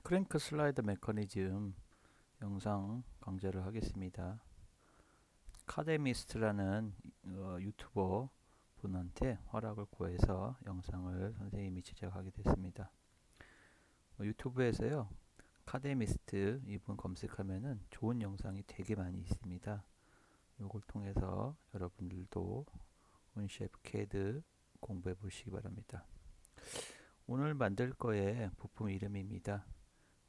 크랭크 슬라이더 메커니즘 영상 강좌를 하겠습니다. 카데미스트라는 유튜버 분한테 허락을 구해서 영상을 선생님이 제작하게 됐습니다. 유튜브에서요, 카데미스트 이분 검색하면은 좋은 영상이 되게 많이 있습니다. 이걸 통해서 여러분들도 온셰프 캐드 공부해 보시기 바랍니다. 오늘 만들 거의 부품 이름입니다.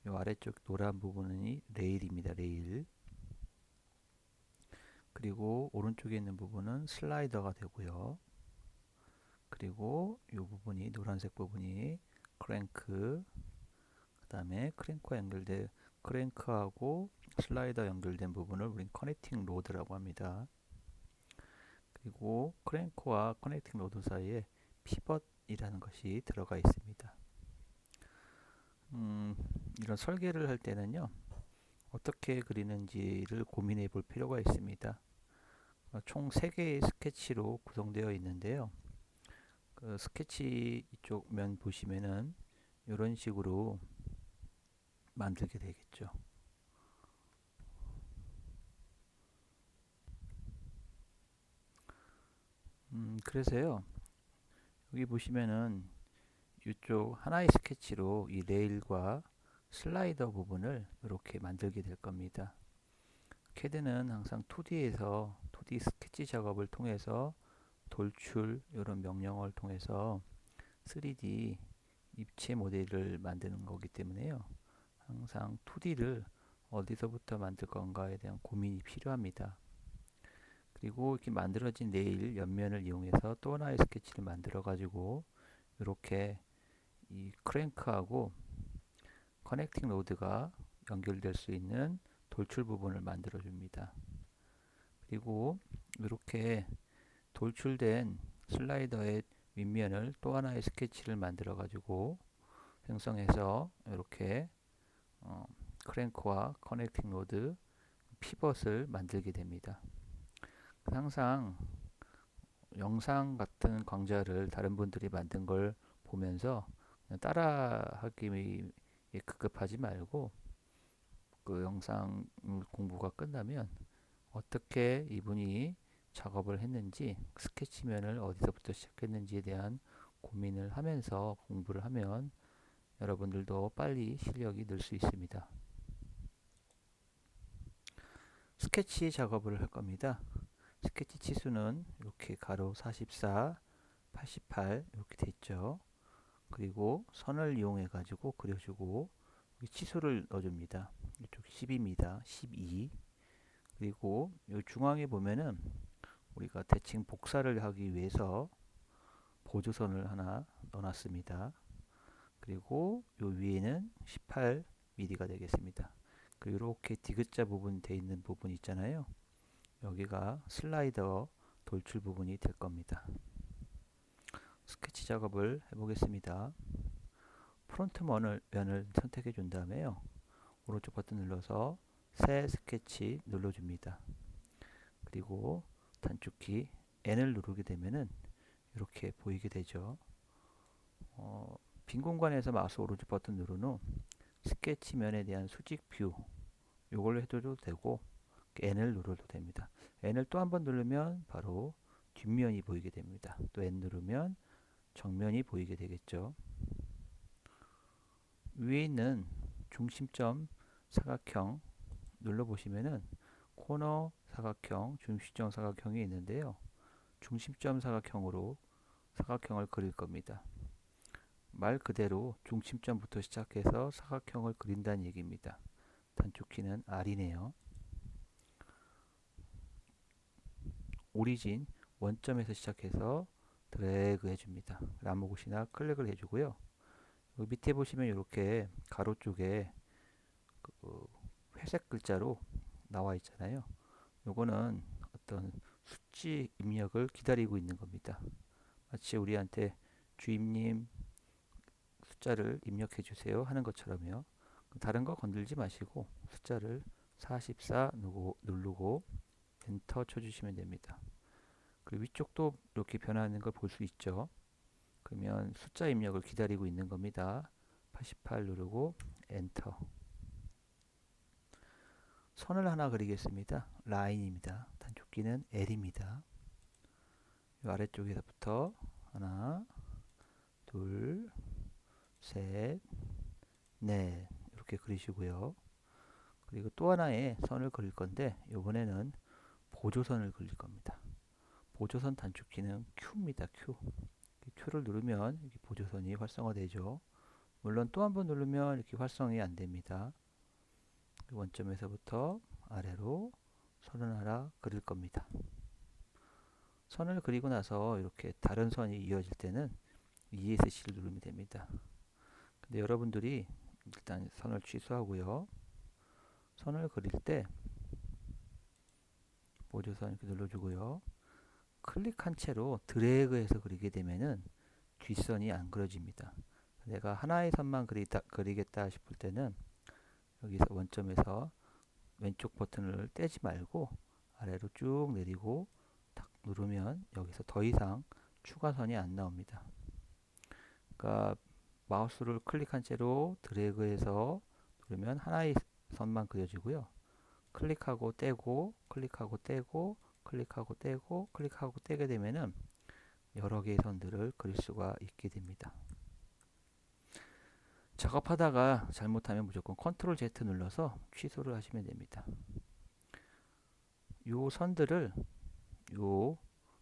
이 아래쪽 노란 부분이 레일입니다. 레일. 그리고 오른쪽에 있는 부분은 슬라이더가 되고요. 그리고 이 부분이 노란색 부분이 크랭크, 그 다음에 크랭크와 연결된 크랭크하고 슬라이더 연결된 부분을 우린 커넥팅 로드라고 합니다. 그리고 크랭크와 커넥팅 로드 사이에 피벗이라는 것이 들어가 있습니다. 이런 설계를 할 때는요, 어떻게 그리는지를 고민해 볼 필요가 있습니다. 총 3개의 스케치로 구성되어 있는데요. 그 스케치 이쪽 면 보시면은 이런 식으로 만들게 되겠죠. 그래서요, 여기 보시면은 이쪽 하나의 스케치로 이 레일과 슬라이더 부분을 이렇게 만들게 될 겁니다. 캐드는 항상 2D에서 2D 스케치 작업을 통해서 돌출 이런 명령어를 통해서 3D 입체 모델을 만드는 거기 때문에요. 항상 2D를 어디서부터 만들 건가에 대한 고민이 필요합니다. 그리고 이렇게 만들어진 레일 옆면을 이용해서 또 하나의 스케치를 만들어 가지고 이렇게 이 크랭크하고 커넥팅 로드가 연결될 수 있는 돌출 부분을 만들어 줍니다. 그리고 이렇게 돌출된 슬라이더의 윗면을 또 하나의 스케치를 만들어 가지고 생성해서 이렇게 크랭크와 커넥팅 로드 피벗을 만들게 됩니다. 항상 영상 같은 강좌를 다른 분들이 만든 걸 보면서 따라하기 급급하지 말고 그 영상 공부가 끝나면 어떻게 이분이 작업을 했는지 스케치면을 어디서부터 시작했는지에 대한 고민을 하면서 공부를 하면 여러분들도 빨리 실력이 늘 수 있습니다. 스케치 작업을 할 겁니다. 스케치 치수는 이렇게 가로 44, 88 이렇게 돼 있죠. 그리고 선을 이용해 가지고 그려주고 치수를 넣어줍니다. 이쪽 10입니다. 12. 그리고 이 중앙에 보면은 우리가 대칭 복사를 하기 위해서 보조선을 하나 넣어놨습니다. 그리고 이 위에는 18mm가 되겠습니다. 그리고 이렇게 디귿자 부분 돼 있는 부분 있잖아요. 여기가 슬라이더 돌출 부분이 될 겁니다. 스케치 작업을 해보겠습니다. 프론트 면을 선택해 준 다음에요. 오른쪽 버튼 눌러서 새 스케치 눌러줍니다. 그리고 단축키 N을 누르게 되면은 이렇게 보이게 되죠. 빈 공간에서 마우스 오른쪽 버튼 누른 후 스케치면에 대한 수직 뷰 이걸로 해줘도 되고 N을 눌러도 됩니다. N을 또 한 번 누르면 바로 뒷면이 보이게 됩니다. 또 N 누르면 정면이 보이게 되겠죠. 위에 있는 중심점 사각형 눌러보시면은 코너 사각형, 중심점 사각형이 있는데요. 중심점 사각형으로 사각형을 그릴 겁니다. 말 그대로 중심점부터 시작해서 사각형을 그린다는 얘기입니다. 단축키는 R이네요. 오리진 원점에서 시작해서 드래그 해줍니다. 아무곳이나 클릭을 해주고요. 여기 밑에 보시면 이렇게 가로 쪽에 그 회색 글자로 나와 있잖아요. 요거는 어떤 수치 입력을 기다리고 있는 겁니다. 마치 우리한테 주임님 숫자를 입력해 주세요 하는 것처럼요. 다른 거 건들지 마시고 숫자를 44 누르고 엔터 쳐주시면 됩니다. 그리고 위쪽도 이렇게 변하는 걸 볼 수 있죠. 그러면 숫자 입력을 기다리고 있는 겁니다. 88 누르고 엔터. 선을 하나 그리겠습니다. 라인입니다. 단축키는 L입니다. 이 아래쪽에서부터 하나, 둘, 셋, 넷 이렇게 그리시고요. 그리고 또 하나의 선을 그릴 건데 이번에는 보조선을 그릴 겁니다. 보조선 단축키는 Q입니다. Q. Q를 누르면 이렇게 보조선이 활성화되죠. 물론 또 한 번 누르면 이렇게 활성이 안 됩니다. 원점에서부터 아래로 선을 하나 그릴 겁니다. 선을 그리고 나서 이렇게 다른 선이 이어질 때는 ESC를 누르면 됩니다. 근데 여러분들이 일단 선을 취소하고요. 선을 그릴 때 보조선 이렇게 눌러주고요. 클릭한 채로 드래그해서 그리게 되면은 뒷선이 안 그려집니다. 내가 하나의 선만 그리겠다 싶을 때는 여기서 원점에서 왼쪽 버튼을 떼지 말고 아래로 쭉 내리고 탁 누르면 여기서 더 이상 추가선이 안 나옵니다. 그러니까 마우스를 클릭한 채로 드래그해서 누르면 하나의 선만 그려지고요. 클릭하고 떼고 클릭하고 떼고 클릭하고 떼고 클릭하고 떼게 되면은 여러 개의 선들을 그릴 수가 있게 됩니다. 작업하다가 잘못하면 무조건 컨트롤 Z 눌러서 취소를 하시면 됩니다. 요 선들을 요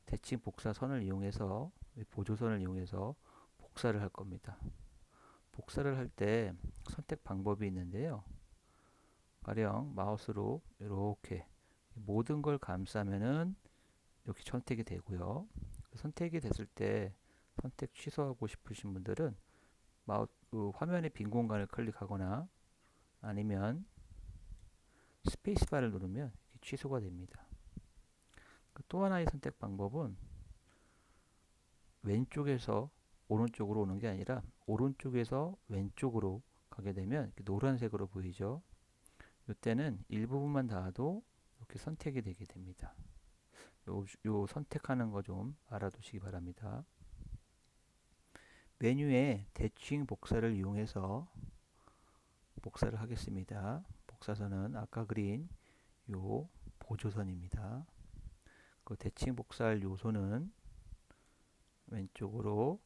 대칭 복사선을 이용해서 보조선을 이용해서 복사를 할 겁니다. 복사를 할 때 선택 방법이 있는데요. 가령 마우스로 이렇게 모든 걸 감싸면은 이렇게 선택이 되고요. 선택이 됐을 때 선택 취소하고 싶으신 분들은 화면의 빈 공간을 클릭하거나 아니면 스페이스바를 누르면 취소가 됩니다. 또 하나의 선택 방법은 왼쪽에서 오른쪽으로 오는 게 아니라 오른쪽에서 왼쪽으로 가게 되면 노란색으로 보이죠. 이때는 일부분만 닿아도 이렇게 선택이 되게 됩니다. 요 선택하는 거 좀 알아두시기 바랍니다. 메뉴에 대칭 복사를 이용해서 복사를 하겠습니다. 복사선은 아까 그린 요 보조선입니다. 그 대칭 복사할 요소는 왼쪽으로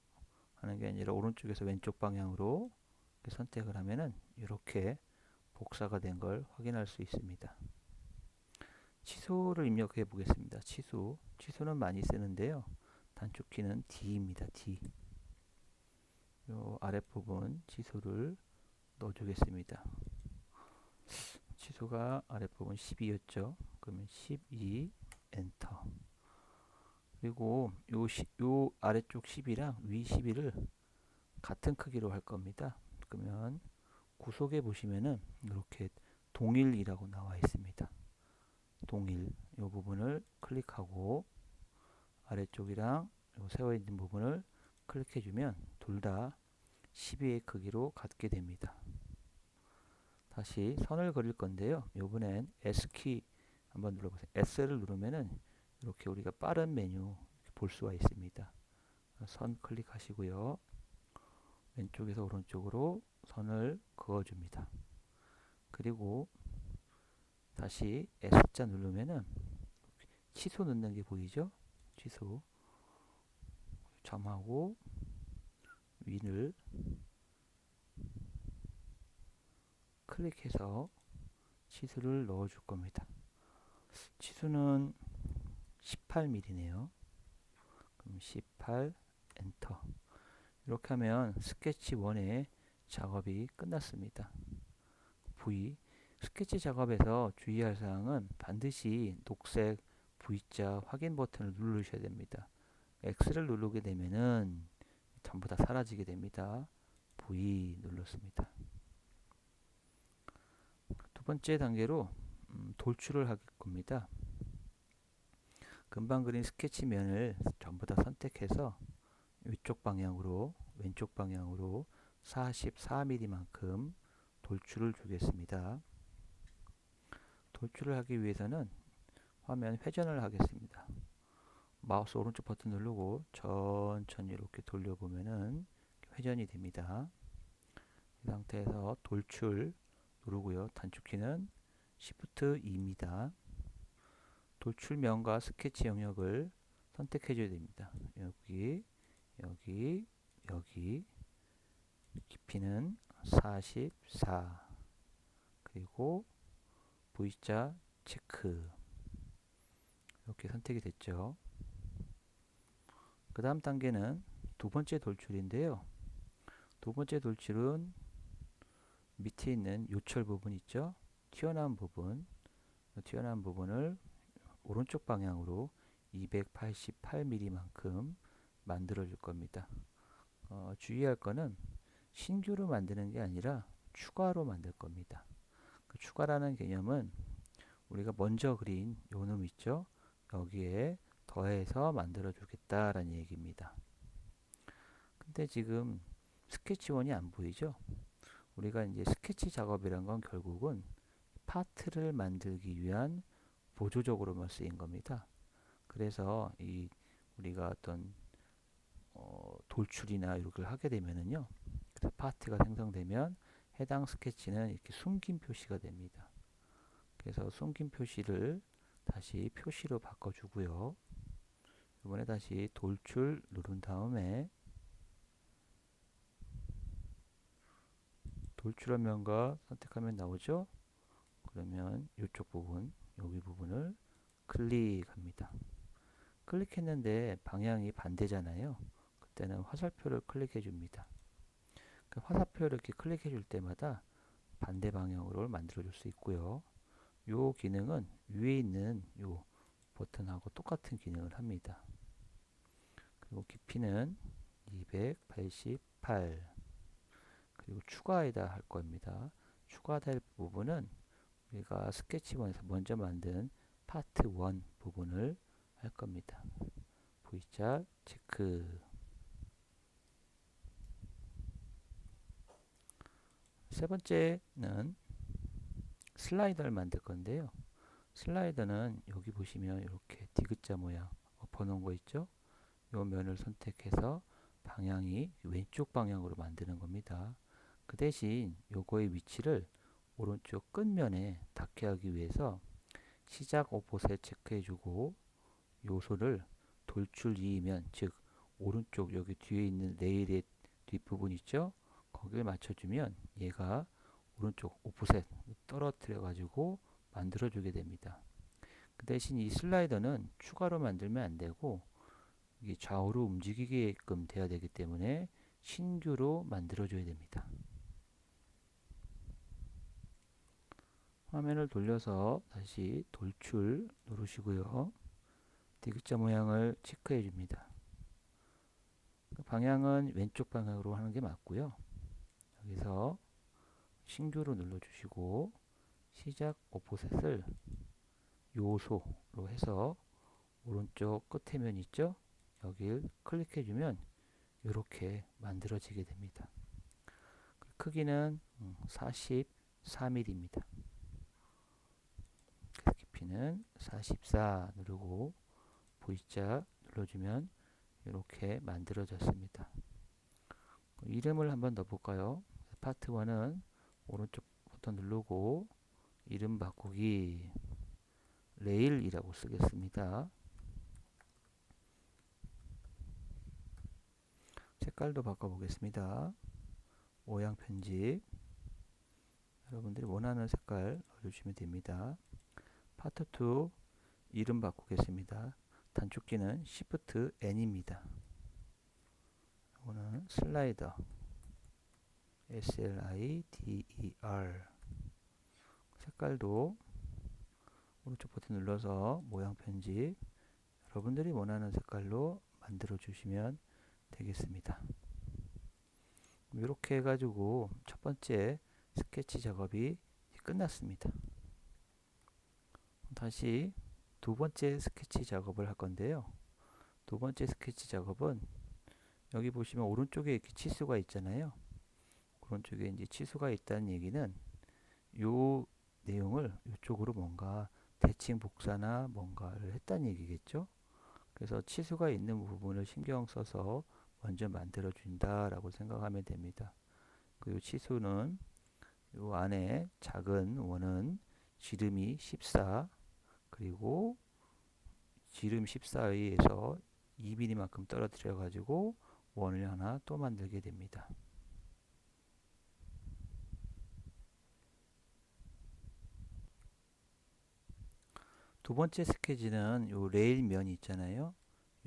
하는 게 아니라 오른쪽에서 왼쪽 방향으로 선택을 하면은 이렇게 복사가 된 걸 확인할 수 있습니다. 취소를 입력해 보겠습니다. 취소는 많이 쓰는데요. 단축키는 D입니다. D. 요 아랫부분 취소를 넣어주겠습니다. 취소가 아랫부분 12였죠. 그러면 12 엔터. 그리고 요 아래쪽 10이랑 위 11을 같은 크기로 할 겁니다. 그러면 구속에 보시면은 이렇게 동일이라고 나와 있습니다. 동일 이 부분을 클릭하고 아래쪽이랑 세워 있는 부분을 클릭해 주면 둘 다 12의 크기로 같게 됩니다. 다시 선을 그릴 건데요. 이번엔 S키 한번 눌러보세요. S를 누르면은 이렇게 우리가 빠른 메뉴 볼 수가 있습니다. 선 클릭하시고요. 왼쪽에서 오른쪽으로 선을 그어줍니다. 그리고 다시 S자 누르면은 취소 넣는 게 보이죠? 취소. 점하고 윈을 클릭해서 치수를 넣어 줄 겁니다. 치수는 18mm네요. 그럼 18 엔터. 이렇게 하면 스케치 1의 작업이 끝났습니다. V 스케치 작업에서 주의할 사항은 반드시 녹색 V자 확인 버튼을 누르셔야 됩니다. X를 누르게 되면은 전부 다 사라지게 됩니다. V 눌렀습니다. 두 번째 단계로 돌출을 할 겁니다. 금방 그린 스케치면을 전부 다 선택해서 왼쪽 방향으로 44mm만큼 돌출을 주겠습니다. 돌출을 하기 위해서는 화면 회전을 하겠습니다. 마우스 오른쪽 버튼 누르고 천천히 이렇게 돌려보면은 회전이 됩니다. 이 상태에서 돌출 누르고요. 단축키는 Shift 2입니다. 돌출면과 스케치 영역을 선택해 줘야 됩니다. 여기, 여기, 여기. 깊이는 44. 그리고 V자 체크. 이렇게 선택이 됐죠. 그 다음 단계는 두 번째 돌출인데요. 두 번째 돌출은 밑에 있는 요철 부분 있죠. 튀어나온 부분을 오른쪽 방향으로 288mm만큼 만들어 줄 겁니다. 주의할 거는 신규로 만드는 게 아니라 추가로 만들 겁니다. 그 추가라는 개념은 우리가 먼저 그린 요 놈 있죠. 여기에 더해서 만들어 주겠다라는 얘기입니다. 근데 지금 스케치1이 안 보이죠? 우리가 이제 스케치 작업이란 건 결국은 파트를 만들기 위한 보조적으로만 쓰인 겁니다. 그래서 이 우리가 어떤 돌출이나 이렇게 하게 되면은요, 그래서 파트가 생성되면 해당 스케치는 이렇게 숨긴 표시가 됩니다. 그래서 숨긴 표시를 다시 표시로 바꿔주고요. 이번에 다시 돌출 누른 다음에 돌출화면과 선택하면 나오죠. 그러면 이쪽 부분, 여기 부분을 클릭합니다. 클릭했는데 방향이 반대잖아요. 그때는 화살표를 클릭해 줍니다. 그 화살표를 이렇게 클릭해 줄 때마다 반대 방향으로 만들어 줄 수 있고요. 요 기능은 위에 있는 요 버튼하고 똑같은 기능을 합니다. 그리고 깊이는 288. 그리고 추가에다 할 겁니다. 추가될 부분은 우리가 스케치1에서 먼저 만든 파트 1 부분을 할 겁니다. V자 체크. 세 번째는 슬라이더를 만들 건데요. 슬라이더는 여기 보시면 이렇게 디귿자 모양 엎어놓은 거 있죠? 이 면을 선택해서 방향이 왼쪽 방향으로 만드는 겁니다. 그 대신 요거의 위치를 오른쪽 끝면에 닿게 하기 위해서 시작 오포셋 체크해주고 요소를 돌출 2면 즉 오른쪽 여기 뒤에 있는 레일의 뒷부분 있죠? 거기를 맞춰주면 얘가 오른쪽 오프셋 떨어뜨려 가지고 만들어 주게 됩니다. 그 대신 이 슬라이더는 추가로 만들면 안 되고 이게 좌우로 움직이게끔 돼야 되기 때문에 신규로 만들어 줘야 됩니다. 화면을 돌려서 다시 돌출 누르시고요. 디귿자 모양을 체크해 줍니다. 방향은 왼쪽 방향으로 하는 게 맞고요. 여기서 신규로 눌러주시고 시작 오포셋을 요소로 해서 오른쪽 끝에 면 있죠? 여길 클릭해 주면 이렇게 만들어지게 됩니다. 크기는 44mm입니다. 깊이는 44 누르고 V자 눌러주면 이렇게 만들어졌습니다. 이름을 한번 넣어볼까요? 파트 1은 오른쪽 버튼 누르고 이름 바꾸기 레일이라고 쓰겠습니다. 색깔도 바꿔보겠습니다. 모양 편집 여러분들이 원하는 색깔 넣어주시면 됩니다. 파트 2 이름 바꾸겠습니다. 단축키는 Shift N입니다. 이거는 슬라이더 SLIDER 색깔도 오른쪽 버튼 눌러서 모양 편집 여러분들이 원하는 색깔로 만들어 주시면 되겠습니다. 이렇게 해가지고 첫 번째 스케치 작업이 끝났습니다. 다시 두 번째 스케치 작업을 할 건데요. 두 번째 스케치 작업은 여기 보시면 오른쪽에 이렇게 치수가 있잖아요. 오른쪽에 이제 치수가 있다는 얘기는 요 내용을 이쪽으로 뭔가 대칭 복사나 뭔가를 했다는 얘기겠죠. 그래서 치수가 있는 부분을 신경 써서 먼저 만들어 준다라고 생각하면 됩니다. 그리고 치수는 요 안에 작은 원은 지름이 14, 그리고 지름 14에서 2mm만큼 떨어뜨려 가지고 원을 하나 또 만들게 됩니다. 두 번째 스케치는 요 레일 면이 있잖아요.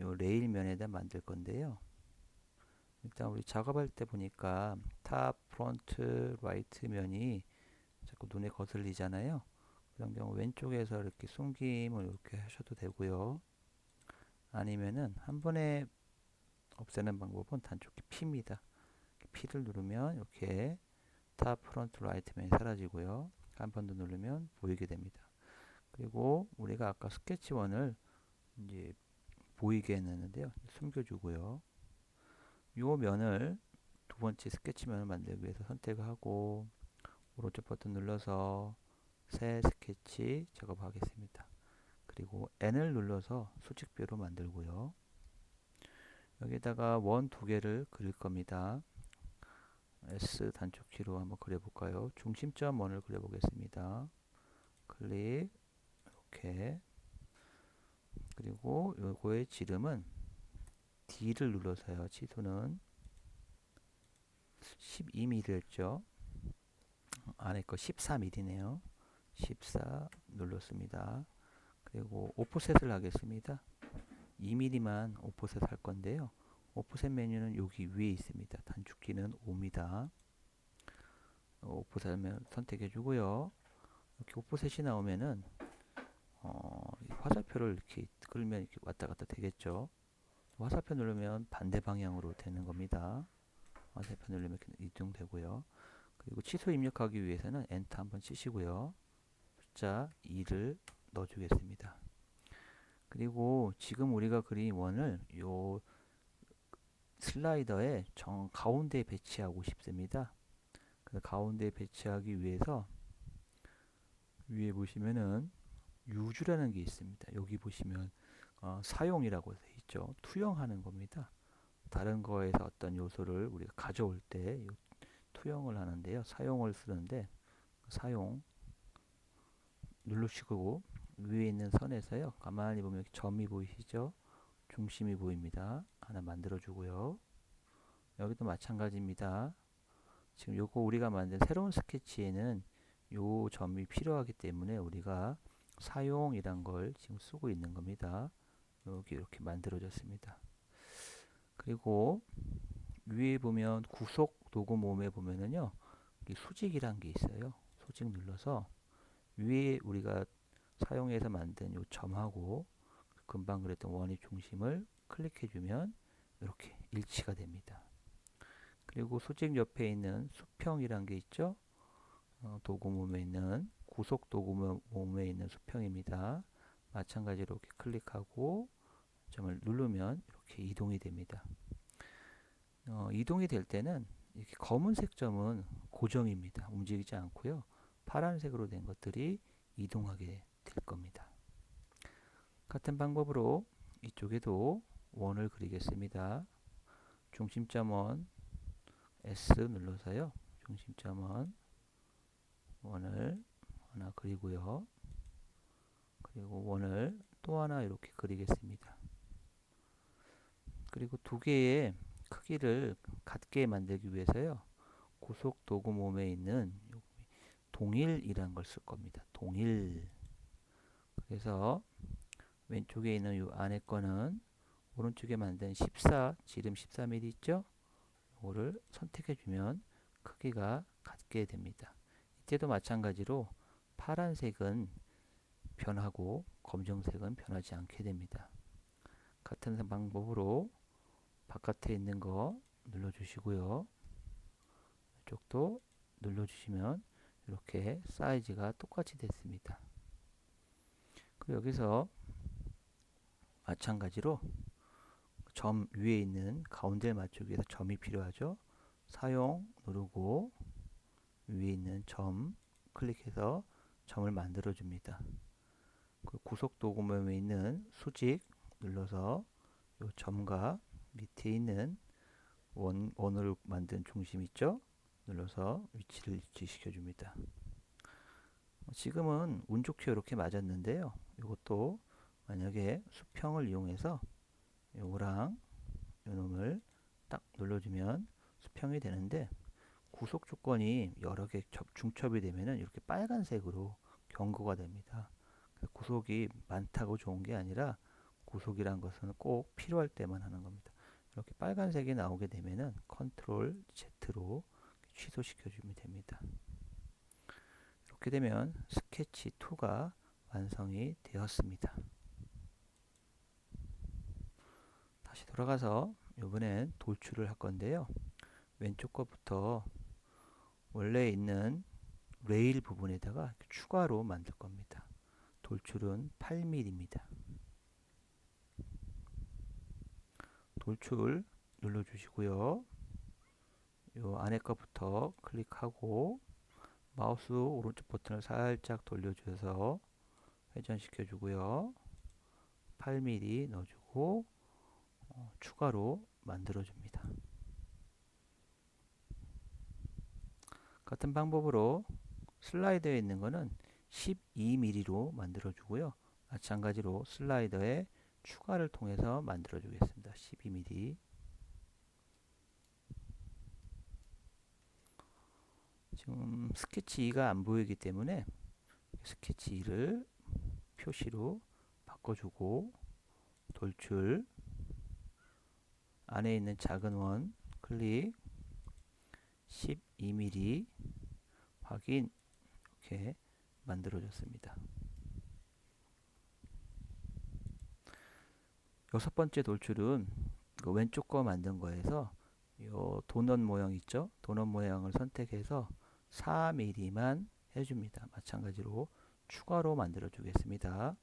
요 레일 면에다 만들 건데요. 일단 우리 작업할 때 보니까 탑, 프론트, 라이트 면이 자꾸 눈에 거슬리잖아요. 그런 경우 왼쪽에서 이렇게 숨김을 이렇게 하셔도 되고요. 아니면은 한 번에 없애는 방법은 단축키 P입니다. P를 누르면 이렇게 탑, 프론트, 라이트 면이 사라지고요. 한 번 더 누르면 보이게 됩니다. 그리고 우리가 아까 스케치1을 이제 보이게 했는데요. 숨겨주고요. 이 면을 두 번째 스케치면을 만들기 위해서 선택을 하고 오른쪽 버튼 눌러서 새 스케치 작업하겠습니다. 그리고 N을 눌러서 수직표로 만들고요. 여기다가 원 두 개를 그릴 겁니다. S 단축키로 한번 그려볼까요? 중심점 원을 그려보겠습니다. 클릭, 이렇게. 그리고 요거의 지름은 D를 눌러서요. 치수는 12mm였죠. 안에 거 14mm네요. 14 눌렀습니다. 그리고 오프셋을 하겠습니다. 2mm만 오프셋 할 건데요. 오프셋 메뉴는 여기 위에 있습니다. 단축키는 5입니다. 오프셋을 선택해 주고요. 이렇게 오프셋이 나오면은 화살표를 이렇게 끌면 이렇게 왔다 갔다 되겠죠. 화살표 누르면 반대 방향으로 되는 겁니다. 화살표 누르면 이렇게 이동되고요. 그리고 취소 입력하기 위해서는 엔터 한번 치시고요. 숫자 2를 넣어주겠습니다. 그리고 지금 우리가 그린 원을 요 슬라이더의 정 가운데에 배치하고 싶습니다. 그래서 가운데에 배치하기 위해서 위에 보시면은 유주라는 게 있습니다. 여기 보시면 사용이라고 되어 있죠. 투영하는 겁니다. 다른 거에서 어떤 요소를 우리가 가져올 때 투영을 하는데요. 사용을 쓰는데 사용 누르시고 위에 있는 선에서요. 가만히 보면 점이 보이시죠? 중심이 보입니다. 하나 만들어 주고요. 여기도 마찬가지입니다. 지금 요거 우리가 만든 새로운 스케치에는 요 점이 필요하기 때문에 우리가 사용이란 걸 지금 쓰고 있는 겁니다. 여기 이렇게 만들어졌습니다. 그리고 위에 보면 구속 도구 모음에 보면은요. 수직이란 게 있어요. 수직 눌러서 위에 우리가 사용해서 만든 요 점하고 금방 그랬던 원의 중심을 클릭해 주면 이렇게 일치가 됩니다. 그리고 수직 옆에 있는 수평이란 게 있죠. 도구 몸에 있는 구속 도구 몸에 있는 수평입니다. 마찬가지로 이렇게 클릭하고 점을 누르면 이렇게 이동이 됩니다. 이동이 될 때는 이렇게 검은색 점은 고정입니다. 움직이지 않고요. 파란색으로 된 것들이 이동하게 될 겁니다. 같은 방법으로 이쪽에도 원을 그리겠습니다. 중심점 원 S 눌러서요. 중심점 원을 하나 그리고요. 그리고 원을 또 하나 이렇게 그리겠습니다. 그리고 두 개의 크기를 같게 만들기 위해서요. 고속 도구 몸에 있는 동일이라는 걸 쓸 겁니다. 동일. 그래서 왼쪽에 있는 이 안에 거는 오른쪽에 만든 14, 지름 14mm 있죠? 이거를 선택해 주면 크기가 같게 됩니다. 이때도 마찬가지로 파란색은 변하고 검정색은 변하지 않게 됩니다. 같은 방법으로 바깥에 있는 거 눌러주시고요. 이쪽도 눌러주시면 이렇게 사이즈가 똑같이 됐습니다. 그리고 여기서 마찬가지로 점 위에 있는 가운데를 맞추기 위해서 점이 필요하죠. 사용 누르고 위에 있는 점 클릭해서 점을 만들어 줍니다. 구속 도구면에 있는 수직 눌러서 이 점과 밑에 있는 원으로 만든 중심 있죠? 눌러서 위치를 일치시켜 줍니다. 지금은 운 좋게 이렇게 맞았는데요. 이것도 만약에 수평을 이용해서 요거랑 요놈을 딱 눌러주면 수평이 되는데, 구속 조건이 여러 개 중첩이 되면은 이렇게 빨간색으로 경고가 됩니다. 구속이 많다고 좋은 게 아니라, 구속이란 것은 꼭 필요할 때만 하는 겁니다. 이렇게 빨간색이 나오게 되면은 컨트롤 Z로 취소시켜 주면 됩니다. 이렇게 되면 스케치 2가 완성이 되었습니다. 다시 돌아가서 이번엔 돌출을 할 건데요. 왼쪽 거부터 원래 있는 레일 부분에다가 추가로 만들 겁니다. 돌출은 8mm입니다. 돌출 눌러주시고요. 요 안에 거부터 클릭하고 마우스 오른쪽 버튼을 살짝 돌려주셔서 회전시켜 주고요. 8mm 넣어주고 추가로 만들어 줍니다. 같은 방법으로 슬라이더에 있는 거는 12mm로 만들어 주고요. 마찬가지로 슬라이더에 추가를 통해서 만들어 주겠습니다. 12mm. 지금 스케치 2가 안 보이기 때문에 스케치 2를 표시로 바꿔주고, 돌출 안에 있는 작은 원 클릭, 12mm 확인, 이렇게 만들어졌습니다. 여섯 번째 돌출은 그 왼쪽 거 만든 거에서 요 도넛 모양 있죠? 도넛 모양을 선택해서 4mm만 해줍니다. 마찬가지로 추가로 만들어 주겠습니다.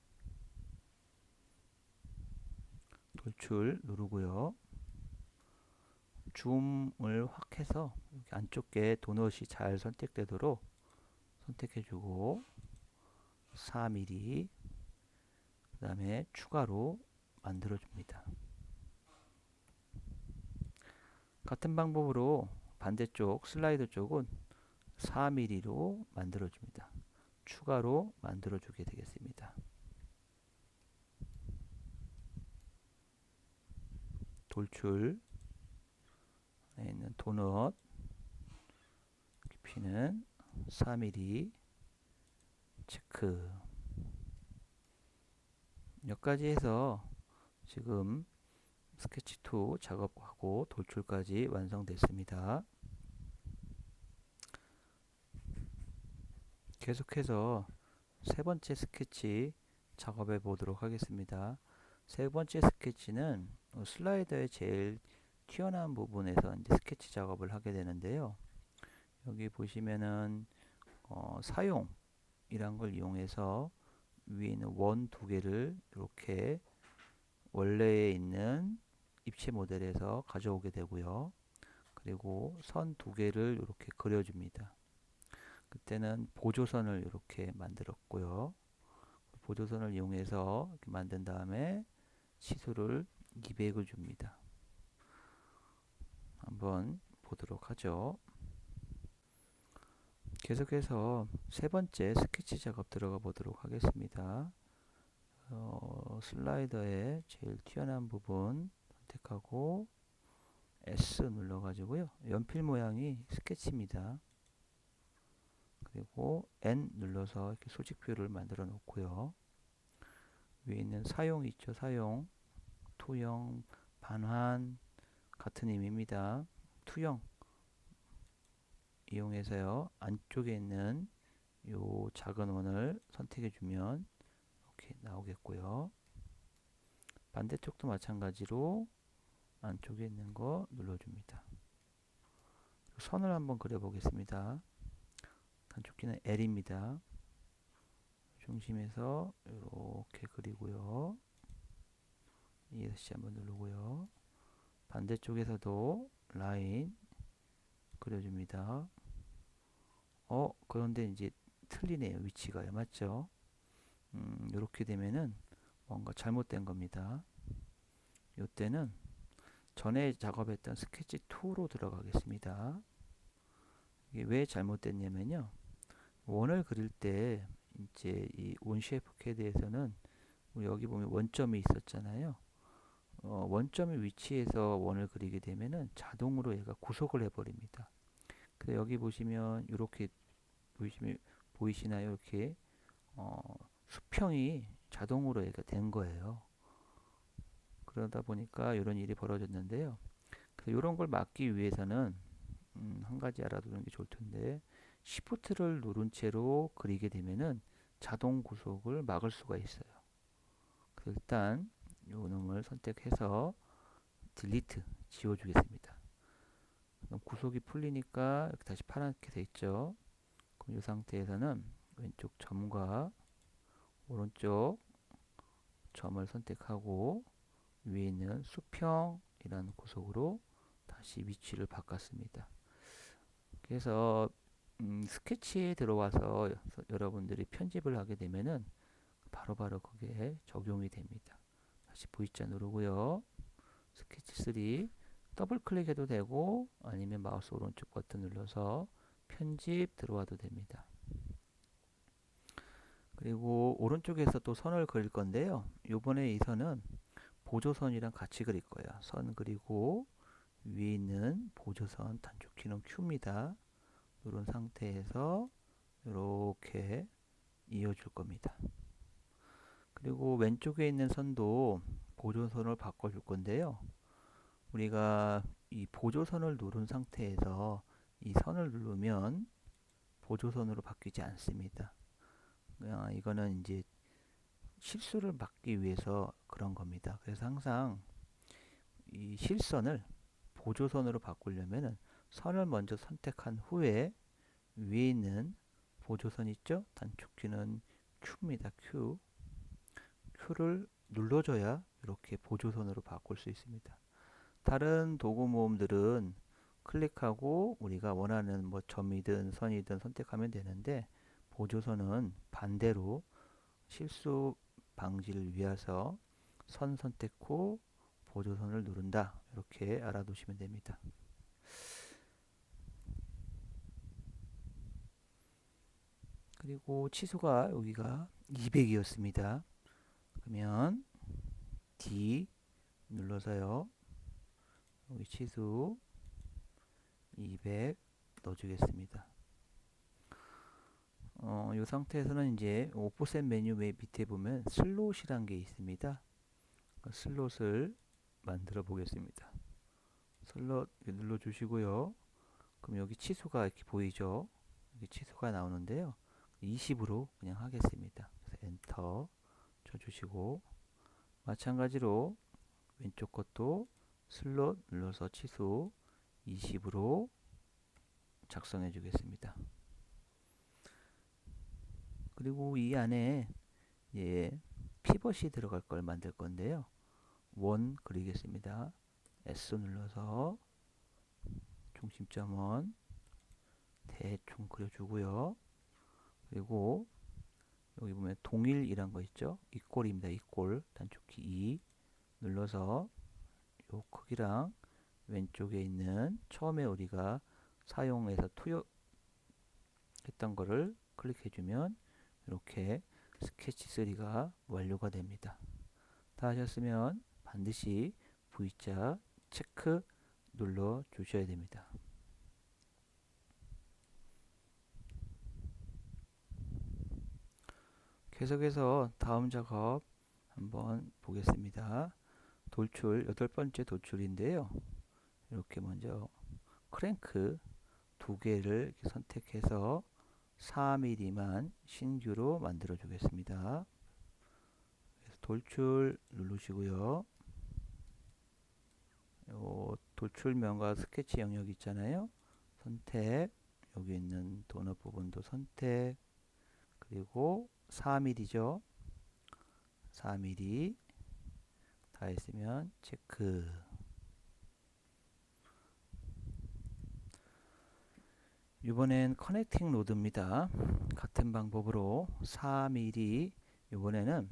돌출 누르고요. 줌을 확 해서 안쪽에 도넛이 잘 선택되도록 선택해주고 4mm, 그 다음에 추가로 만들어줍니다. 같은 방법으로 반대쪽 슬라이더 쪽은 4mm로 만들어줍니다. 추가로 만들어주게 되겠습니다. 돌출 안에 있는 도넛 깊이는 4mm 체크. 여기까지 해서 지금 스케치 2 작업하고 돌출까지 완성됐습니다. 계속해서 세 번째 스케치 작업해 보도록 하겠습니다. 세 번째 스케치는 슬라이더의 제일 튀어나온 부분에서 이제 스케치 작업을 하게 되는데요. 여기 보시면은 사용이란 걸 이용해서 위에 있는 원 두 개를 이렇게 원래에 있는 입체 모델에서 가져오게 되고요. 그리고 선 두 개를 이렇게 그려줍니다. 그때는 보조선을 이렇게 만들었고요. 보조선을 이용해서 이렇게 만든 다음에 치수를 200을 줍니다. 한번 보도록 하죠. 계속해서 세 번째 스케치 작업 들어가 보도록 하겠습니다. 슬라이더의 제일 튀어나온 부분 선택하고 S 눌러가지고요. 연필 모양이 스케치입니다. 그리고 N 눌러서 이렇게 소직표를 만들어 놓고요. 위에 있는 사용 있죠. 사용, 투영, 반환 같은 의미입니다. 투영 이용해서요. 안쪽에 있는 요 작은 원을 선택해 주면 이렇게 나오겠고요. 반대쪽도 마찬가지로 안쪽에 있는 거 눌러줍니다. 선을 한번 그려보겠습니다. 단축키는 L입니다. 중심에서 이렇게 그리고요. ESC 한번 누르고요. 반대쪽에서도 라인 그려줍니다. 그런데 이제 틀리네요. 위치가요. 맞죠? 이렇게 되면은 뭔가 잘못된 겁니다. 이때는 전에 작업했던 스케치 2로 들어가겠습니다. 이게 왜 잘못됐냐면요. 원을 그릴 때 이제 이 온셰프 캐드에서는 우리 여기 보면 원점이 있었잖아요. 원점의 위치에서 원을 그리게 되면은 자동으로 얘가 구속을 해버립니다. 그래서 여기 보시면 이렇게 보이시나요? 이렇게 수평이 자동으로 얘가 된 거예요. 그러다 보니까 이런 일이 벌어졌는데요. 그래서 이런 걸 막기 위해서는 한 가지 알아두는 게 좋을 텐데 Shift를 누른 채로 그리게 되면은 자동 구속을 막을 수가 있어요. 그래서 일단 이 놈을 선택해서 딜리트 지워주겠습니다. 그럼 구속이 풀리니까 이렇게 다시 파랗게 돼 있죠. 그럼 이 상태에서는 왼쪽 점과 오른쪽 점을 선택하고 위에 있는 수평이라는 구속으로 다시 위치를 바꿨습니다. 그래서 스케치에 들어와서 여러분들이 편집을 하게 되면은 바로바로 그게 적용이 됩니다. 다시 V자 누르고요. 스케치 3 더블 클릭해도 되고 아니면 마우스 오른쪽 버튼 눌러서 편집 들어와도 됩니다. 그리고 오른쪽에서 또 선을 그릴 건데요. 요번에 이 선은 보조선이랑 같이 그릴 거예요. 선 그리고 위에 있는 보조선 단축키는 Q입니다. 이런 상태에서 이렇게 이어줄 겁니다. 그리고 왼쪽에 있는 선도 보조선을 바꿔줄 건데요. 우리가 이 보조선을 누른 상태에서 이 선을 누르면 보조선으로 바뀌지 않습니다. 이거는 이제 실수를 막기 위해서 그런 겁니다. 그래서 항상 이 실선을 보조선으로 바꾸려면은 선을 먼저 선택한 후에 위에 있는 보조선 있죠? 단축키는 Q입니다. Q. Q를 눌러줘야 이렇게 보조선으로 바꿀 수 있습니다. 다른 도구 모음들은 클릭하고 우리가 원하는 뭐 점이든 선이든 선택하면 되는데 보조선은 반대로 실수 방지를 위해서 선 선택 후 보조선을 누른다. 이렇게 알아두시면 됩니다. 그리고 치수가 여기가 200이었습니다. 그러면 D 눌러서요. 여기 치수 200 넣어주겠습니다. 이 상태에서는 이제 오프셋 메뉴 밑에 보면 슬롯이란 게 있습니다. 슬롯을 만들어 보겠습니다. 슬롯 눌러 주시고요. 그럼 여기 치수가 이렇게 보이죠? 여기 치수가 나오는데요. 20으로 그냥 하겠습니다. 그래서 엔터 쳐주시고 마찬가지로 왼쪽 것도 슬롯 눌러서 치수 20으로 작성해 주겠습니다. 그리고 이 안에 피벗이 들어갈 걸 만들 건데요. 원 그리겠습니다. S 눌러서 중심점 원 대충 그려주고요. 그리고 여기 보면 동일이란 거 있죠? 이꼴입니다. 이꼴 단축키 2 눌러서 요 크기랑 왼쪽에 있는 처음에 우리가 사용해서 투여했던 거를 클릭해주면 이렇게 스케치 3가 완료가 됩니다. 다 하셨으면 반드시 V자 체크 눌러 주셔야 됩니다. 계속해서 다음 작업 한번 보겠습니다. 돌출 8번째 돌출인데요. 이렇게 먼저 크랭크 2개를 선택해서 4mm만 신규로 만들어 주겠습니다. 돌출 누르시고요. 돌출면과 스케치 영역 있잖아요. 선택, 여기 있는 도넛 부분도 선택, 그리고 4mm죠. 4mm 다 했으면 체크. 이번엔 커넥팅 로드입니다. 같은 방법으로 4mm 이번에는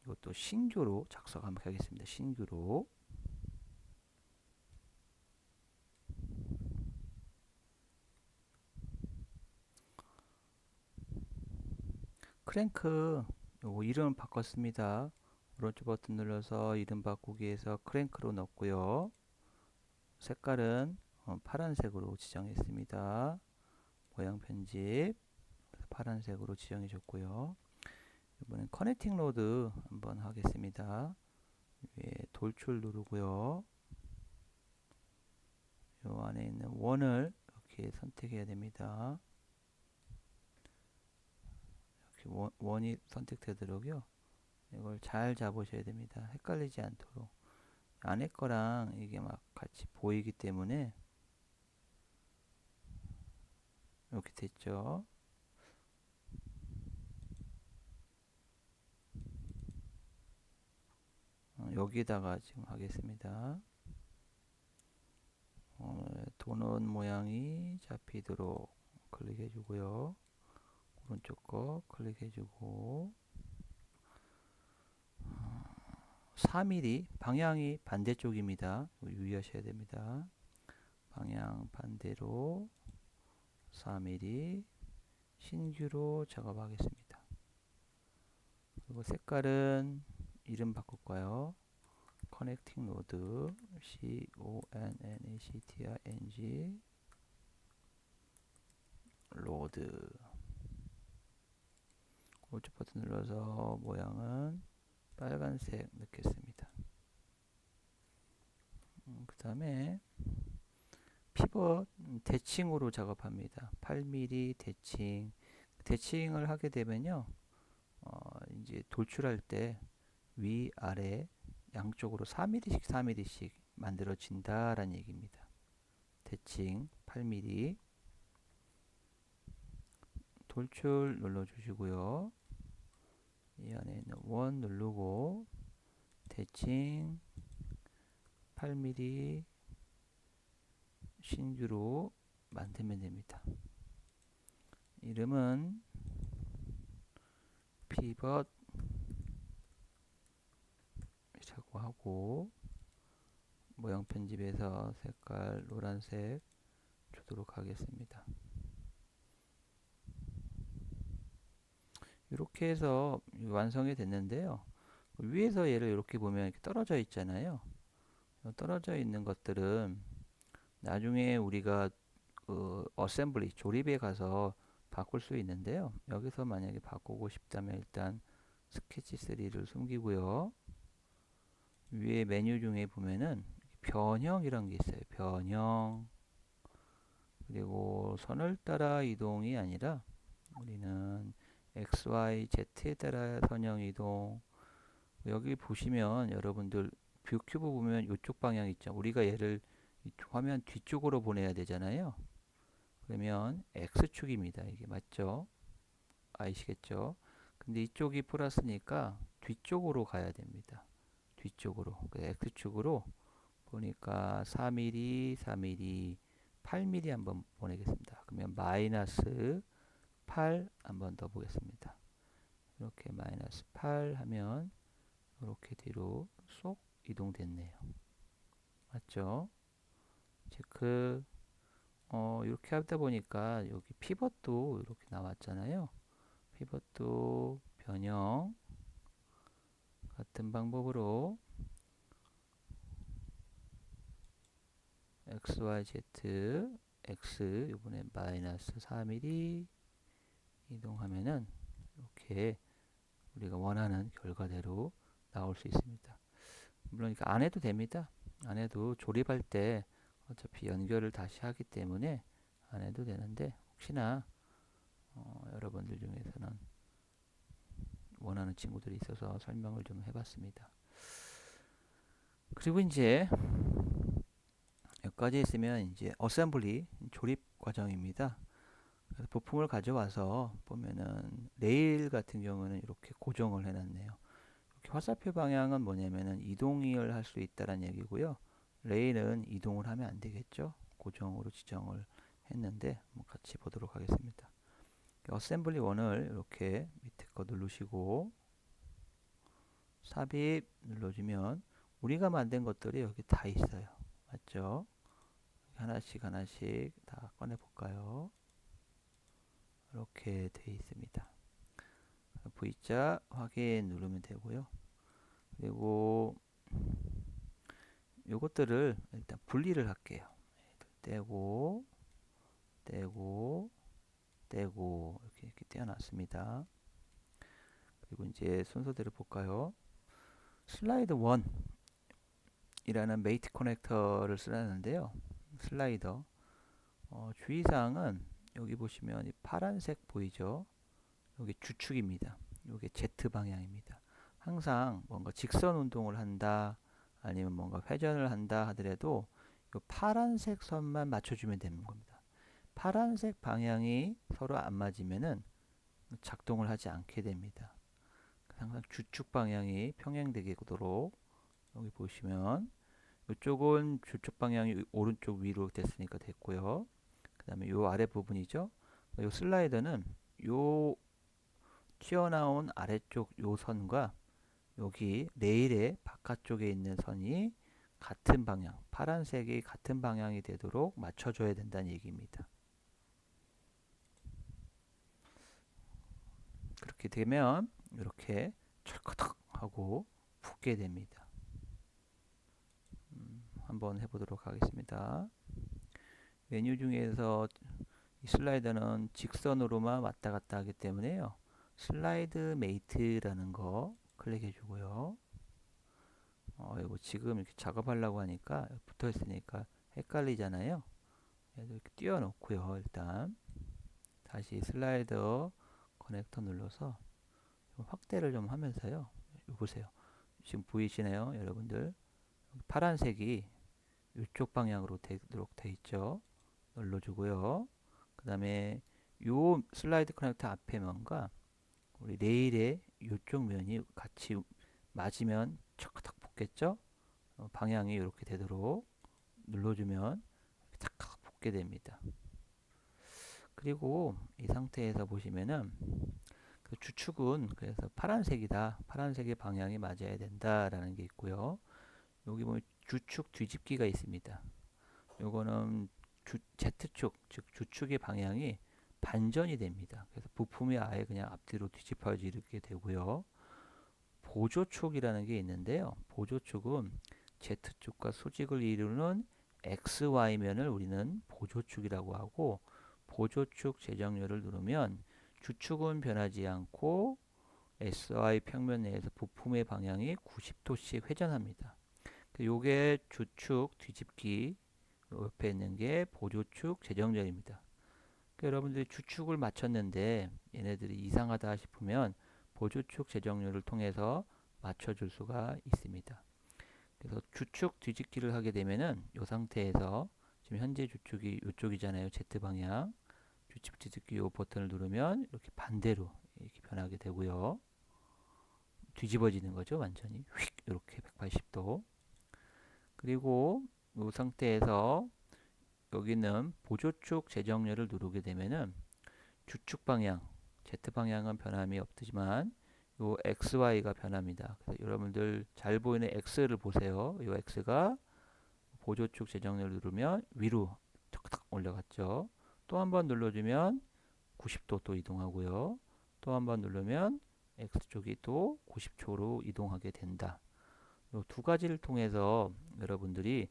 이것도 신규로 작성 한번 하겠습니다. 신규로 크랭크 요거 이름 바꿨습니다. 오른쪽 버튼 눌러서 이름 바꾸기에서 크랭크로 넣었고요. 색깔은 파란색으로 지정했습니다. 모양 편집 파란색으로 지정해 줬고요. 이번엔 커넥팅 로드 한번 하겠습니다. 위에 돌출 누르고요. 요 안에 있는 원을 이렇게 선택해야 됩니다. 이렇게 원이 선택되도록요. 이걸 잘 잡으셔야 됩니다. 헷갈리지 않도록. 안에 거랑 이게 막 같이 보이기 때문에 이렇게 됐죠. 여기다가 지금 하겠습니다. 도넛 모양이 잡히도록 클릭해 주고요. 오른쪽 거 클릭해 주고 4mm 방향이 반대쪽입니다. 유의하셔야 됩니다. 방향 반대로 4mm 신규로 작업하겠습니다. 그리고 색깔은 이름 바꿀까요? 커넥팅 로드 CONNECTING 로드 오른쪽 버튼 눌러서 모양은 빨간색 넣겠습니다. 그 다음에 피벗 대칭으로 작업합니다. 8mm 대칭. 대칭을 하게 되면요, 이제 돌출할 때 위, 아래 양쪽으로 4mm씩 4mm씩 만들어진다라는 얘기입니다. 대칭 8mm. 돌출 눌러주시고요. 이 안에 있는 원 누르고 대칭 8mm 신규로 만들면 됩니다. 이름은 피벗 이라고 하고 모양 편집에서 색깔 노란색 주도록 하겠습니다. 이렇게 해서 완성이 됐는데요. 위에서 얘를 이렇게 보면 이렇게 떨어져 있잖아요. 떨어져 있는 것들은 나중에 우리가 어셈블리 조립에 가서 바꿀 수 있는데요. 여기서 만약에 바꾸고 싶다면 일단 스케치 3를 숨기고요. 위에 메뉴 중에 보면은 변형이란 게 있어요. 변형. 그리고 선을 따라 이동이 아니라 우리는 X, Y, Z에 따라 선형 이동. 여기 보시면 여러분들 뷰 큐브 보면 이쪽 방향 있죠. 우리가 얘를 화면 뒤쪽으로 보내야 되잖아요. 그러면 X축입니다. 이게 맞죠? 아시겠죠? 근데 이쪽이 플러스니까 뒤쪽으로 가야 됩니다. 뒤쪽으로. X축으로 보니까 4mm, 4mm, 8mm 한번 보내겠습니다. 그러면 마이너스 8 한번 더 보겠습니다. 이렇게 마이너스 8 하면 이렇게 뒤로 쏙 이동됐네요. 맞죠? 체크. 이렇게 하다 보니까 여기 피벗도 이렇게 나왔잖아요. 피벗도 변형 같은 방법으로 x, y, z, x 이번에 마이너스 4mm 이동하면은 이렇게 우리가 원하는 결과대로 나올 수 있습니다. 물론 이거 안 해도 됩니다. 안 해도 조립할 때 어차피 연결을 다시 하기 때문에 안 해도 되는데 혹시나 여러분들 중에서는 원하는 친구들이 있어서 설명을 좀 해봤습니다. 그리고 이제 여기까지 있으면 이제 어셈블리 조립 과정입니다. 그래서 부품을 가져와서 보면은 레일 같은 경우는 이렇게 고정을 해놨네요. 이렇게 화살표 방향은 뭐냐면은 이동을 할 수 있다는 얘기고요. 레일은 이동을 하면 안 되겠죠. 고정으로 지정을 했는데 한번 같이 보도록 하겠습니다. 어셈블리 1을 이렇게 밑에 거 누르시고 삽입 눌러주면 우리가 만든 것들이 여기 다 있어요. 맞죠? 하나씩 하나씩 다 꺼내 볼까요? 이렇게 돼 있습니다. V자 확인 누르면 되고요. 그리고 요것들을 일단 분리를 할게요. 떼고 떼고 떼고 이렇게 떼어놨습니다. 그리고 이제 순서대로 볼까요? 슬라이드 1이라는 메이트 커넥터를 쓰라는데요. 슬라이더 주의사항은 여기 보시면 이 파란색 보이죠? 여기 주축입니다. 이게 Z 방향입니다. 항상 뭔가 직선 운동을 한다 아니면 뭔가 회전을 한다 하더라도 이 파란색 선만 맞춰주면 되는 겁니다. 파란색 방향이 서로 안 맞으면은 작동을 하지 않게 됩니다. 항상 주축 방향이 평행되도록 여기 보시면 이쪽은 주축 방향이 오른쪽 위로 됐으니까 됐고요. 그 다음에 요 아래 부분이죠. 요 슬라이더는 요 튀어나온 아래쪽 요 선과 여기 레일의 바깥쪽에 있는 선이 같은 방향, 파란색이 같은 방향이 되도록 맞춰줘야 된다는 얘기입니다. 그렇게 되면 이렇게 철커덕 하고 붙게 됩니다. 한번 해보도록 하겠습니다. 메뉴 중에서 이 슬라이더는 직선으로만 왔다 갔다 하기 때문에요. 슬라이드 메이트라는 거 클릭해 주고요. 이거 지금 이렇게 작업하려고 하니까 붙어 있으니까 헷갈리잖아요. 이렇게 띄워 놓고요. 일단 다시 슬라이더 커넥터 눌러서 확대를 좀 하면서요. 보세요. 지금 보이시나요, 여러분들? 파란색이 이쪽 방향으로 되도록 돼 있죠. 눌러주고요. 그 다음에 요 슬라이드 커넥터 앞에 면과 우리 레일의 이쪽 면이 같이 맞으면 척탁 붙겠죠. 방향이 이렇게 되도록 눌러주면 탁 붙게 됩니다. 그리고 이 상태에서 보시면은 그 주축은 그래서 파란색이다. 파란색의 방향이 맞아야 된다라는 게 있고요. 여기 보면 주축 뒤집기가 있습니다. 요거는 Z축, 즉 주축의 방향이 반전이 됩니다. 그래서 부품이 아예 그냥 앞뒤로 뒤집어지게 되고요. 보조축이라는 게 있는데요. 보조축은 Z축과 수직을 이루는 XY면을 우리는 보조축이라고 하고, 보조축 재정렬을 누르면 주축은 변하지 않고 SY 평면 내에서 부품의 방향이 90도씩 회전합니다. 요게 주축 뒤집기, 옆에 있는 게 보조축 재정렬입니다. 그러니까 여러분들이 주축을 맞췄는데 얘네들이 이상하다 싶으면 보조축 재정렬을 통해서 맞춰줄 수가 있습니다. 그래서 주축 뒤집기를 하게 되면은 이 상태에서 지금 현재 주축이 이쪽이잖아요. Z 방향. 주축 뒤집기 이 버튼을 누르면 이렇게 반대로 이렇게 변하게 되고요. 뒤집어지는 거죠. 완전히 휙 이렇게 180도. 그리고 이 상태에서 여기는 보조축 재정렬을 누르게 되면은 주축 방향, Z 방향은 변함이 없지만 요 XY가 변합니다. 그래서 여러분들 잘 보이는 X를 보세요. 요 X가 보조축 재정렬을 누르면 위로 탁탁 올라갔죠. 또 한 번 눌러주면 90도 또 이동하고요. 또 한 번 누르면 X쪽이 또 90초로 이동하게 된다. 이 두 가지를 통해서 여러분들이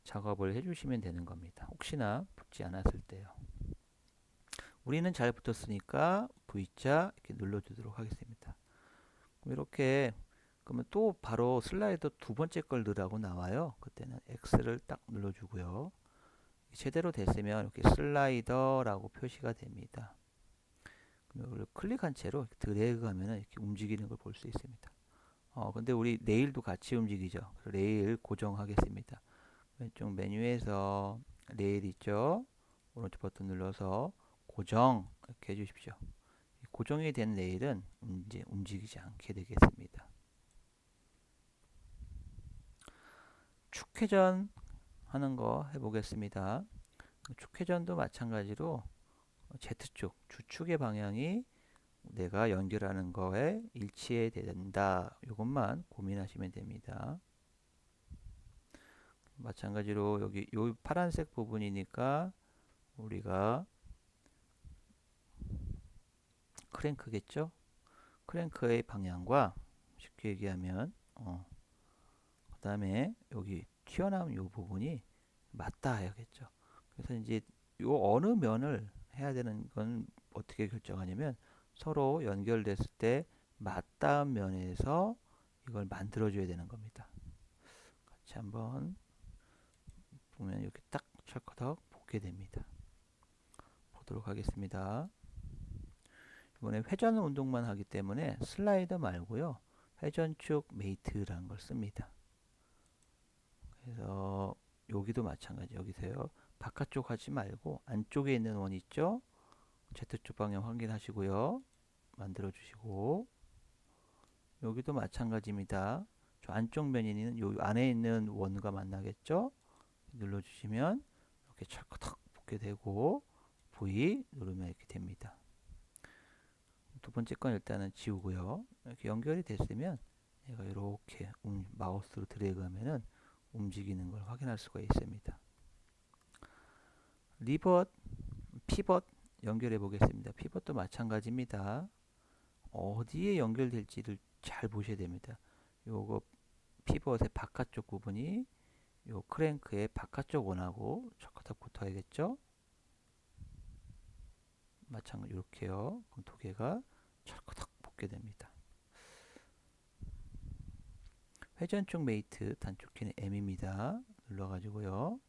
작업을 해주시면 되는 겁니다. 혹시나 붙지 않았을 때요. 우리는 잘 붙었으니까 V자 이렇게 눌러주도록 하겠습니다. 이렇게 그러면 또 바로 슬라이더 두 번째 걸 넣으라고 나와요. 그때는 X를 딱 눌러주고요. 제대로 됐으면 이렇게 슬라이더라고 표시가 됩니다. 이걸 클릭한 채로 드래그하면 이렇게 움직이는 걸 볼 수 있습니다. 근데 우리 레일도 같이 움직이죠. 레일 고정하겠습니다. 왼쪽 메뉴에서 레일 있죠. 오른쪽 버튼 눌러서 고정 이렇게 해주십시오. 고정이 된 레일은 이제 움직이지 않게 되겠습니다. 축회전 하는 거 해보겠습니다. 축회전도 마찬가지로 Z축, 주축의 방향이 내가 연결하는 거에 일치해야 된다. 이것만 고민하시면 됩니다. 마찬가지로 여기 요 파란색 부분이니까 우리가 크랭크겠죠? 크랭크의 방향과 쉽게 얘기하면 그 다음에 여기 튀어나온 요 부분이 맞다 해야겠죠. 그래서 이제 요 어느 면을 해야 되는 건 어떻게 결정하냐면 서로 연결됐을 때 맞닿은 면에서 이걸 만들어 줘야 되는 겁니다. 같이 한번 보면 이렇게 딱 철커덕 붙게 됩니다. 보도록 하겠습니다. 이번에 회전 운동만 하기 때문에 슬라이더 말고요. 회전축 메이트라는 걸 씁니다. 그래서 여기도 마찬가지. 여기서요. 바깥쪽 하지 말고 안쪽에 있는 원 있죠? Z축 방향 확인하시고요. 만들어 주시고 여기도 마찬가지입니다. 저 안쪽 면이 있는 요 안에 있는 원과 만나겠죠? 눌러 주시면 이렇게 철커덕 붙게 되고 V 누르면 이렇게 됩니다. 두 번째 건 일단은 지우고요. 이렇게 연결이 됐으면 얘가 이렇게 마우스로 드래그하면은 움직이는 걸 확인할 수가 있습니다. 리벗, 피벗 연결해 보겠습니다. 피벗도 마찬가지입니다. 어디에 연결될지를 잘 보셔야 됩니다. 요거 피벗의 바깥쪽 부분이 요 크랭크의 바깥쪽 원하고 척커덕 붙어야겠죠? 마찬가지 이렇게요. 그럼 두 개가 철커덕 붙게 됩니다. 회전축 메이트 단축 키는 M입니다. 눌러가지고요.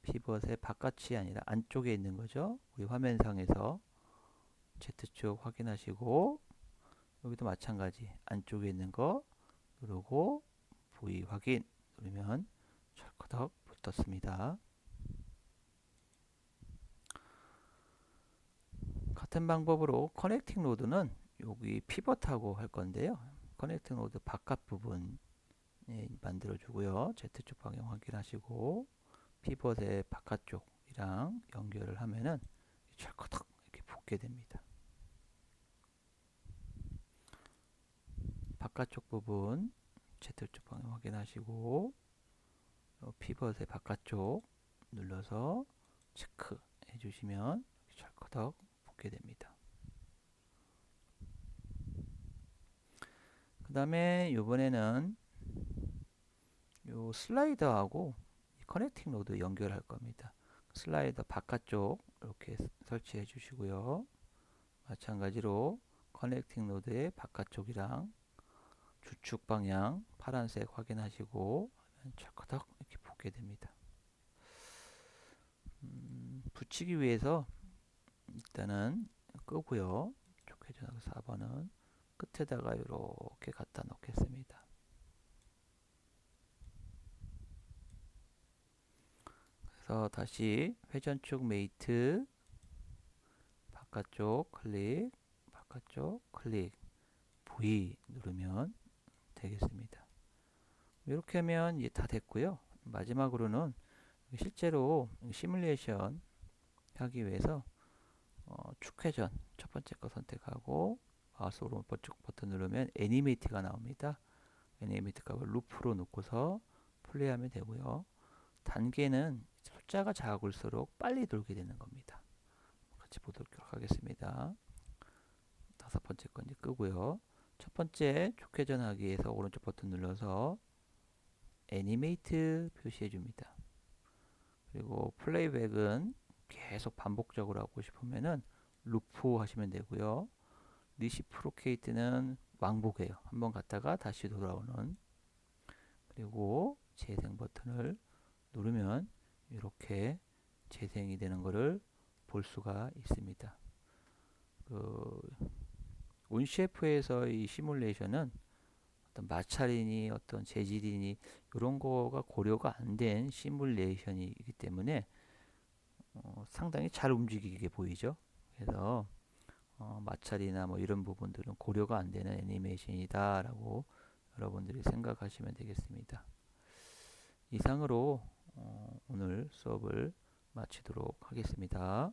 피벗의 바깥이 아니라 안쪽에 있는 거죠. 우리 화면상에서 Z축 확인하시고 여기도 마찬가지 안쪽에 있는 거 누르고 V 확인 누르면 철커덕 붙었습니다. 같은 방법으로 커넥팅 로드는 여기 피벗하고 할 건데요. 커넥팅 로드 바깥 부분 만들어 주고요. Z축 방향 확인하시고 피벗의 바깥쪽이랑 연결을 하면은 철커덕 이렇게 붙게 됩니다. 바깥쪽 부분 Z축 방향 확인하시고 피벗의 바깥쪽 눌러서 체크 해주시면 철커덕 붙게 됩니다. 그 다음에 이번에는 요 슬라이더하고 커넥팅 로드 연결할 겁니다. 슬라이더 바깥쪽 이렇게 설치해 주시고요. 마찬가지로 커넥팅 로드의 바깥쪽이랑 주축 방향 파란색 확인하시고 철커덕 이렇게 붙게 됩니다. 붙이기 위해서 일단은 끄고요. 촉회전하고 4번은 끝에다가 이렇게 갖다 놓겠습니다. 그래서 다시 회전축 메이트 바깥쪽 클릭 바깥쪽 클릭 V 누르면 되겠습니다. 이렇게 하면 이제 다 됐고요. 마지막으로는 실제로 시뮬레이션 하기 위해서 축회전 첫 번째 거 선택하고 마우스 오른쪽 버튼 누르면 애니메이트가 나옵니다. 애니메이트 값을 루프로 놓고서 플레이하면 되고요. 단계는 숫자가 작을수록 빨리 돌게 되는 겁니다. 같이 보도록 하겠습니다. 다섯 번째 건 이제 끄고요. 첫 번째 축회전하기 위해서 오른쪽 버튼 눌러서 애니메이트 표시해 줍니다. 그리고 플레이백은 계속 반복적으로 하고 싶으면은 루프 하시면 되고요. 리시프로케이트는 왕복이에요. 한번 갔다가 다시 돌아오는. 그리고 재생 버튼을 누르면 이렇게 재생이 되는 것을 볼 수가 있습니다. 온셰프에서의 시뮬레이션은 어떤 마찰이니 어떤 재질이니 이런 거가 고려가 안 된 시뮬레이션이기 때문에 상당히 잘 움직이게 보이죠. 그래서 마찰이나 뭐 이런 부분들은 고려가 안 되는 애니메이션이다라고 여러분들이 생각하시면 되겠습니다. 이상으로 오늘 수업을 마치도록 하겠습니다.